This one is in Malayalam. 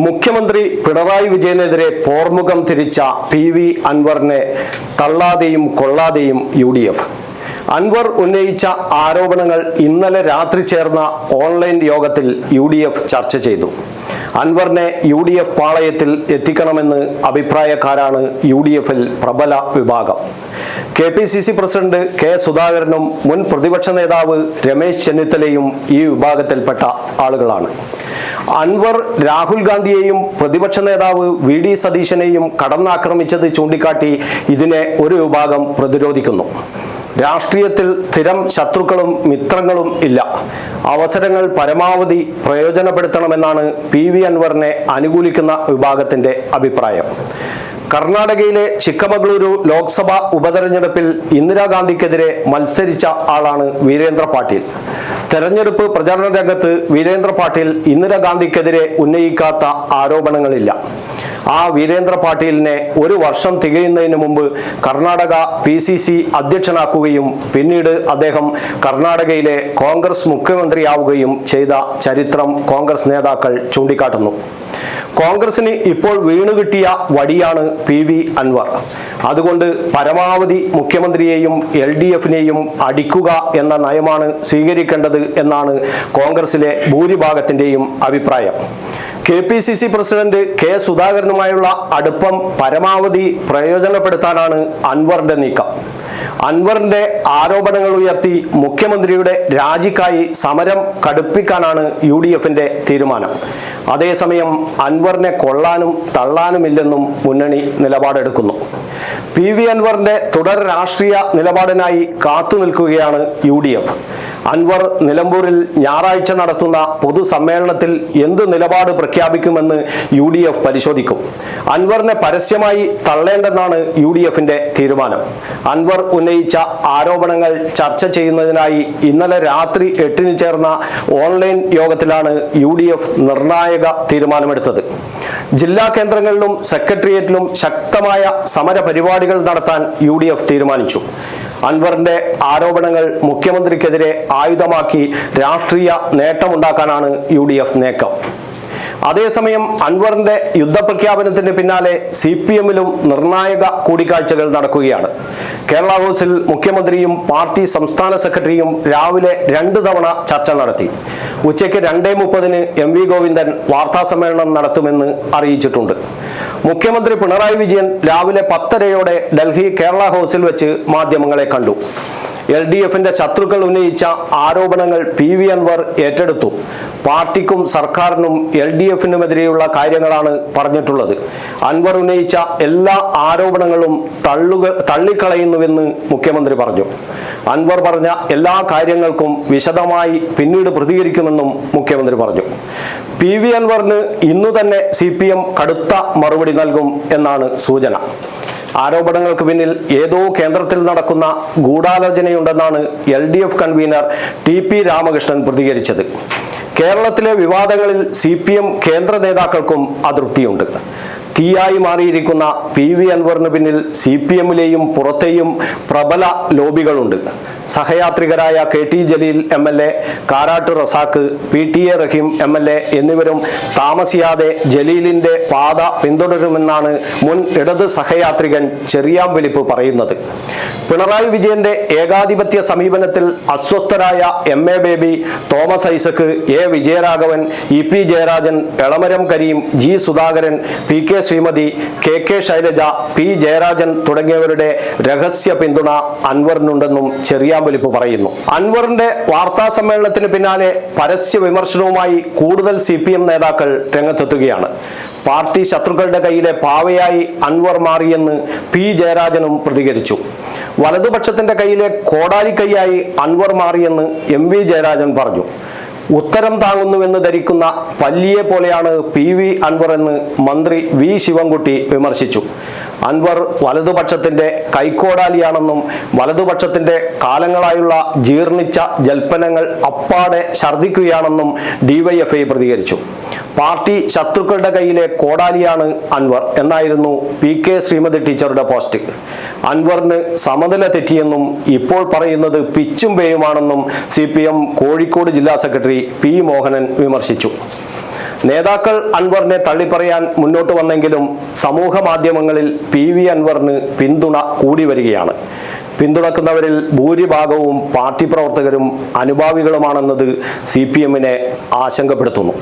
മുഖ്യമന്ത്രി പിണറായി വിജയനെതിരെ പോർമുഖം തിരിച്ച PV അൻവറിനെ തള്ളാതെയും കൊള്ളാതെയും UDF. അൻവർ ഉന്നയിച്ച ആരോപണങ്ങൾ ഇന്നലെ രാത്രി ചേർന്ന ഓൺലൈൻ യോഗത്തിൽ UDF ചർച്ച ചെയ്തു. അൻവറിനെ UDF പാളയത്തിൽ എത്തിക്കണമെന്ന് അഭിപ്രായക്കാരാണ് UDF-ൽ പ്രബല വിഭാഗം. KPCC president K. സുധാകരനും മുൻ പ്രതിപക്ഷ നേതാവ് രമേശ് ചെന്നിത്തലയും ഈ വിഭാഗത്തിൽപ്പെട്ട ആളുകളാണ്. അൻവർ രാഹുൽ ഗാന്ധിയെയും പ്രതിപക്ഷ നേതാവ് VD സതീശനെയും കടന്നാക്രമിച്ചത് ചൂണ്ടിക്കാട്ടി ഇതിനെ ഒരു വിഭാഗം പ്രതിരോധിക്കുന്നു. രാഷ്ട്രീയത്തിൽ സ്ഥിരം ശത്രുക്കളും മിത്രങ്ങളും ഇല്ല, അവസരങ്ങൾ പരമാവധി പ്രയോജനപ്പെടുത്തണമെന്നാണ് PV അൻവറിനെ അനുകൂലിക്കുന്ന വിഭാഗത്തിന്റെ അഭിപ്രായം. കർണാടകയിലെ ചിക്കമംഗളൂരു ലോക്സഭാ ഉപതെരഞ്ഞെടുപ്പിൽ ഇന്ദിരാഗാന്ധിക്കെതിരെ മത്സരിച്ച ആളാണ് വീരേന്ദ്ര പാട്ടീൽ. തെരഞ്ഞെടുപ്പ് പ്രചാരണ രംഗത്ത് വീരേന്ദ്ര പാട്ടീൽ ഇന്ദിരാഗാന്ധിക്കെതിരെ ഉന്നയിക്കാത്ത ആരോപണങ്ങളില്ല. ആ വീരേന്ദ്ര പാട്ടീലിനെ ഒരു വർഷം തികയുന്നതിന് മുമ്പ് കർണാടക PCC അധ്യക്ഷനാക്കുകയും പിന്നീട് അദ്ദേഹം കർണാടകയിലെ കോൺഗ്രസ് മുഖ്യമന്ത്രിയാവുകയും ചെയ്ത ചരിത്രം കോൺഗ്രസ് നേതാക്കൾ ചൂണ്ടിക്കാട്ടുന്നു. കോൺഗ്രസിന് ഇപ്പോൾ വീണുകിട്ടിയ വടിയാണ് PV അൻവർ. അതുകൊണ്ട് പരമാവധി മുഖ്യമന്ത്രിയെയും LDF-നെയും അടിക്കുക എന്ന നയമാണ് സ്വീകരിക്കേണ്ടത് എന്നാണ് കോൺഗ്രസിലെ ഭൂരിഭാഗത്തിന്റെയും അഭിപ്രായം. KPCC president K. സുധാകരനുമായുള്ള അടുപ്പം പരമാവധി പ്രയോജനപ്പെടുത്താനാണ് അൻവറിന്റെ നീക്കം. അൻവറിന്റെ ആരോപണങ്ങൾ ഉയർത്തി മുഖ്യമന്ത്രിയുടെ രാജിക്കായി സമരം കടുപ്പിക്കാനാണ് UDF-ന്റെ തീരുമാനം. അതേസമയം അൻവറിനെ കൊള്ളാനും തള്ളാനുമില്ലെന്നും മുന്നണി നിലപാടെടുക്കുന്നു. PV അൻവറിന്റെ തുടർ രാഷ്ട്രീയ നിലപാടിനായി കാത്തുനിൽക്കുകയാണ് UDF. അൻവർ നിലമ്പൂരിൽ ഞായറാഴ്ച നടത്തുന്ന പൊതുസമ്മേളനത്തിൽ എന്ത് നിലപാട് പ്രഖ്യാപിക്കുമെന്ന് UDF പരിശോധിക്കും. അൻവറിനെ പരസ്യമായി തള്ളേണ്ടെന്നാണ് UDF-ന്റെ തീരുമാനം. അൻവർ ഉന്നയിച്ച ആരോപണങ്ങൾ ചർച്ച ചെയ്യുന്നതിനായി ഇന്നലെ രാത്രി 8-ന് ചേർന്ന ഓൺലൈൻ യോഗത്തിലാണ് UDF നിർണായക തീരുമാനമെടുത്തത്. ജില്ലാ കേന്ദ്രങ്ങളിലും സെക്രട്ടേറിയറ്റിലും ശക്തമായ സമര പരിപാടികൾ നടത്താൻ UDF തീരുമാനിച്ചു. അൻവറിന്റെ ആരോപണങ്ങൾ മുഖ്യമന്ത്രിക്കെതിരെ ആയുധമാക്കി രാഷ്ട്രീയ നേട്ടമുണ്ടാക്കാനാണ് UDF നീക്കം. അതേസമയം അൻവറിന്റെ യുദ്ധപ്രഖ്യാപനത്തിന് പിന്നാലെ CPM-ലും നിർണായക കൂടിക്കാഴ്ചകൾ നടക്കുകയാണ്. കേരള ഹൗസിൽ മുഖ്യമന്ത്രിയും പാർട്ടി സംസ്ഥാന സെക്രട്ടറിയും രാവിലെ 2 തവണ ചർച്ച നടത്തി. ഉച്ചയ്ക്ക് 2:30-ന് MV ഗോവിന്ദൻ വാർത്താസമ്മേളനം നടത്തുമെന്ന് അറിയിച്ചിട്ടുണ്ട്. മുഖ്യമന്ത്രി പിണറായി വിജയൻ രാവിലെ 10:30-ഓടെ ഡൽഹി കേരള ഹൗസിൽ വെച്ച് മാധ്യമങ്ങളെ കണ്ടു. LDF-ന്റെ ശത്രുക്കൾ ഉന്നയിച്ച ആരോപണങ്ങൾ PV അൻവർ ഏറ്റെടുത്തു. പാർട്ടിക്കും സർക്കാരിനും LDF-നുമെതിരെയുള്ള കാര്യങ്ങളാണ് പറഞ്ഞിട്ടുള്ളത്. അൻവർ ഉന്നയിച്ച എല്ലാ ആരോപണങ്ങളും തള്ളിക്കളയുന്നുവെന്ന് മുഖ്യമന്ത്രി പറഞ്ഞു. അൻവർ പറഞ്ഞ എല്ലാ കാര്യങ്ങൾക്കും വിശദമായി പിന്നീട് പ്രതികരിക്കുമെന്നും മുഖ്യമന്ത്രി പറഞ്ഞു. PV അൻവറിന് ഇന്നു തന്നെ CPM കടുത്ത മറുപടി നൽകും എന്നാണ് സൂചന. ആരോപണങ്ങൾക്ക് പിന്നിൽ ഏതോ കേന്ദ്രത്തിൽ നടക്കുന്ന ഗൂഢാലോചനയുണ്ടെന്നാണ് LDF കൺവീനർ TP രാമകൃഷ്ണൻ പ്രതികരിച്ചത്. കേരളത്തിലെ വിവാദങ്ങളിൽ CPM കേന്ദ്ര നേതാക്കൾക്കും അതൃപ്തിയുണ്ട്. തീയായി മാറിയിരിക്കുന്ന PV അൻവറിന് പിന്നിൽ CPM-ലെയും പുറത്തെയും പ്രബല ലോബികളുണ്ട്. സഹയാത്രികരായ KT Jaleel MLA, Karat Razak, PTA റഹീം MLA എന്നിവരും താമസിയാതെ ജലീലിന്റെ പാത പിന്തുടരുമെന്നാണ് മുൻ ഇടത് സഹയാത്രികൻ ചെറിയാൻ വെളിപ്പ് പറയുന്നത്. പിണറായി വിജയന്റെ ഏകാധിപത്യ സമീപനത്തിൽ അസ്വസ്ഥരായ MA Baby, Thomas Isaac, A. Vijayaraghavan, EP Jayarajan, Elamaram Kareem, G. Sudhakaran, PK Sreemathi, KK Shailaja, P. Jayarajan തുടങ്ങിയവരുടെ രഹസ്യ പിന്തുണ അൻവറിനുണ്ടെന്നും ചെറിയാൻ വെളിപ്പ് പറയുന്നു. അൻവറിന്റെ വാർത്താ സമ്മേളനത്തിന് പിന്നാലെ പരസ്യ വിമർശനവുമായി കൂടുതൽ CPM നേതാക്കൾ രംഗത്തെത്തുകയാണ്. പാർട്ടി ശത്രുക്കളുടെ കയ്യിലെ പാവയായി അൻവർ മാറിയെന്ന് P. ജയരാജനും പ്രതികരിച്ചു. വലതുപക്ഷത്തിന്റെ കയ്യിലെ കോടാലിക്കൈയായി അൻവർ മാറിയെന്ന് MV ജയരാജൻ പറഞ്ഞു. ഉത്തരം താങ്ങുന്നുവെന്ന് ധരിക്കുന്ന പല്ലിയെ പോലെയാണ് PV അൻവർ എന്ന് മന്ത്രി V. ശിവൻകുട്ടി വിമർശിച്ചു. അൻവർ വലതുപക്ഷത്തിന്റെ കൈക്കോടാലിയാണെന്നും വലതുപക്ഷത്തിന്റെ കാലങ്ങളായുള്ള ജീർണിച്ച ജൽപ്പനങ്ങൾ അപ്പാടെ ഛർദ്ദിക്കുകയാണെന്നും DYFI പ്രതികരിച്ചു. പാർട്ടി ശത്രുക്കളുടെ കയ്യിലെ കോടാലിയാണ് അൻവർ എന്നായിരുന്നു PK ശ്രീമതി ടീച്ചറുടെ പോസ്റ്റ്. അൻവറിന് സമനില തെറ്റിയെന്നും ഇപ്പോൾ പറയുന്നത് പിച്ചും പേയുമാണെന്നും CPM കോഴിക്കോട് ജില്ലാ സെക്രട്ടറി P. മോഹനൻ വിമർശിച്ചു. നേതാക്കൾ അൻവറിനെ തള്ളിപ്പറയാൻ മുന്നോട്ട് വന്നെങ്കിലും സമൂഹ മാധ്യമങ്ങളിൽ PV അൻവറിന് പിന്തുണ കൂടി വരികയാണ്. പിന്തുണക്കുന്നവരിൽ ഭൂരിഭാഗവും പാർട്ടി പ്രവർത്തകരും അനുഭാവികളുമാണെന്നത് CPM-നെ ആശങ്കപ്പെടുത്തുന്നു.